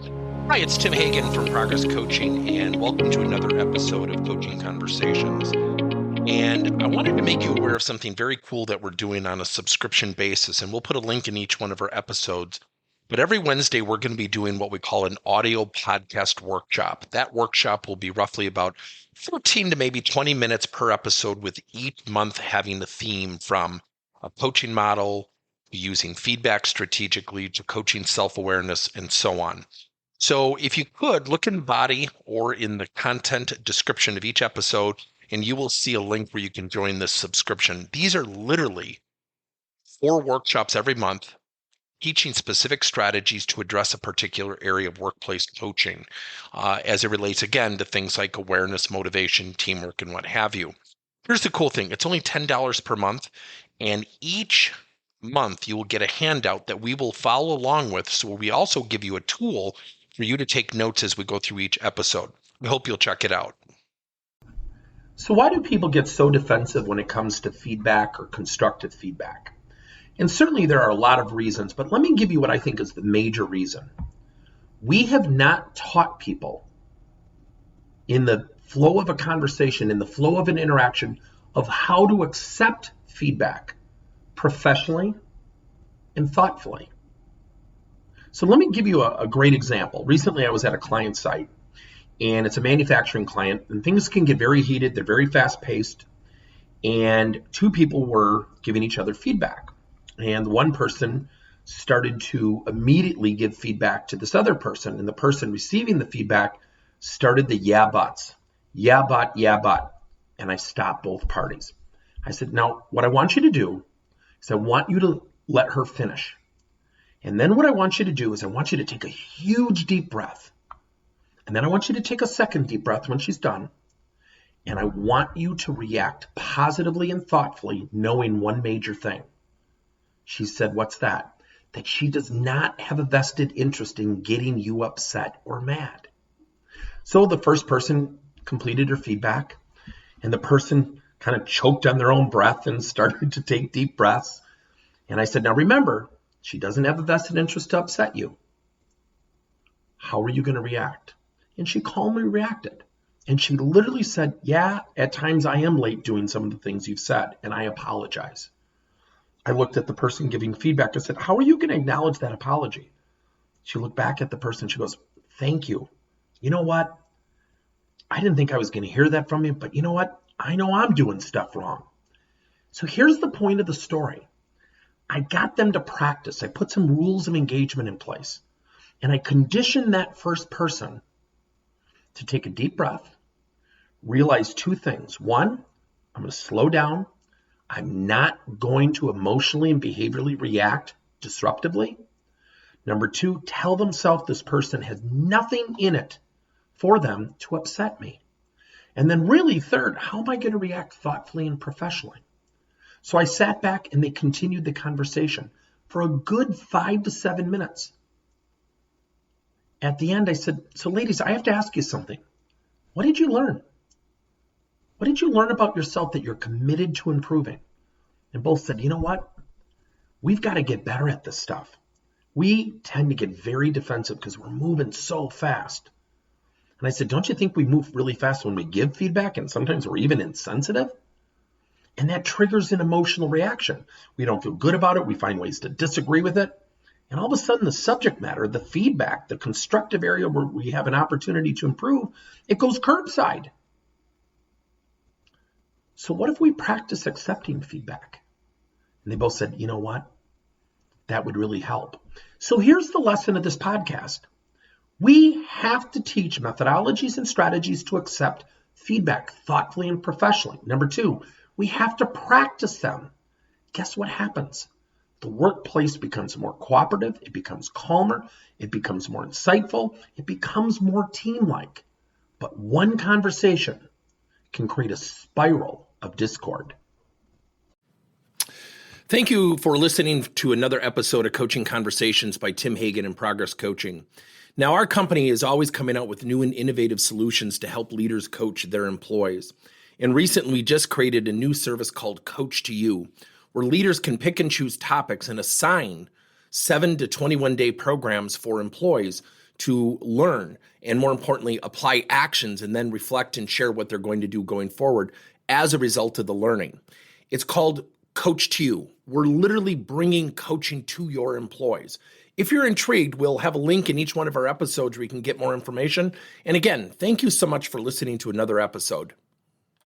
Hi, it's Tim Hagen from Progress Coaching, and welcome to another episode of Coaching Conversations. And I wanted to make you aware of something very cool that we're doing on a subscription basis, and we'll put a link in each one of our episodes. But every Wednesday, we're going to be doing what we call an audio podcast workshop. That workshop will be roughly about 14 to maybe 20 minutes per episode, with each month having a theme from a coaching model, using feedback strategically, to coaching self-awareness, and so on. So if you could look in the body or in the content description of each episode, and you will see a link where you can join this subscription. These are literally 4 workshops every month, teaching specific strategies to address a particular area of workplace coaching, as it relates, again, to things like awareness, motivation, teamwork, and what have you. Here's the cool thing. It's only $10 per month, and each month you will get a handout that we will follow along with. So we also give you a tool for you to take notes as we go through each episode. We hope you'll check it out. So why do people get so defensive when it comes to feedback or constructive feedback? And certainly there are a lot of reasons, but let me give you what I think is the major reason. We have not taught people in the flow of a conversation, in the flow of an interaction, of how to accept feedback professionally and thoughtfully. So let me give you a great example. Recently, I was at a client site, and it's a manufacturing client, and things can get very heated. They're very fast-paced, and 2 people were giving each other feedback. And one person started to immediately give feedback to this other person, and the person receiving the feedback started the yeah buts. Yeah, but. And I stopped both parties. I said, now, what I want you to do is I want you to let her finish. And then what I want you to do is I want you to take a huge deep breath. And then I want you to take a second deep breath when she's done. And I want you to react positively and thoughtfully, knowing one major thing. She said, what's that? That she does not have a vested interest in getting you upset or mad. So the first person completed her feedback, and the person kind of choked on their own breath and started to take deep breaths. And I said, now remember, she doesn't have a vested interest to upset you. How are you going to react? And she calmly reacted. And she literally said, yeah, at times I am late doing some of the things you've said, and I apologize. I looked at the person giving feedback. I said, how are you going to acknowledge that apology? She looked back at the person. She goes, thank you. You know what? I didn't think I was going to hear that from you, but you know what? I know I'm doing stuff wrong. So here's the point of the story. I got them to practice. I put some rules of engagement in place, and I conditioned that first person to take a deep breath, realize 2 things. 1, I'm going to slow down. I'm not going to emotionally and behaviorally react disruptively. Number 2, tell themselves this person has nothing in it for them to upset me. And then really, 3rd, how am I going to react thoughtfully and professionally? So I sat back and they continued the conversation for a good 5 to 7 minutes. At the end, I said, so ladies, I have to ask you something. What did you learn? What did you learn about yourself that you're committed to improving? And both said, you know what? We've got to get better at this stuff. We tend to get very defensive because we're moving so fast. And I said, don't you think we move really fast when we give feedback? And sometimes we're even insensitive? And that triggers an emotional reaction. We don't feel good about it. We find ways to disagree with it. And all of a sudden, the subject matter, the feedback, the constructive area where we have an opportunity to improve, it goes curbside. So what if we practice accepting feedback? And they both said, you know what? That would really help. So here's the lesson of this podcast. We have to teach methodologies and strategies to accept feedback thoughtfully and professionally. Number 2, we have to practice them. Guess what happens? The workplace becomes more cooperative, it becomes calmer, it becomes more insightful, it becomes more team-like. But one conversation can create a spiral of discord. Thank you for listening to another episode of Coaching Conversations by Tim Hagen and Progress Coaching. Now, our company is always coming out with new and innovative solutions to help leaders coach their employees. And recently, we just created a new service called Coach to You, where leaders can pick and choose topics and assign 7 to 21 day programs for employees to learn and, more importantly, apply actions and then reflect and share what they're going to do going forward as a result of the learning. It's called Coach to You. We're literally bringing coaching to your employees. If you're intrigued, we'll have a link in each one of our episodes where you can get more information. And again, thank you so much for listening to another episode.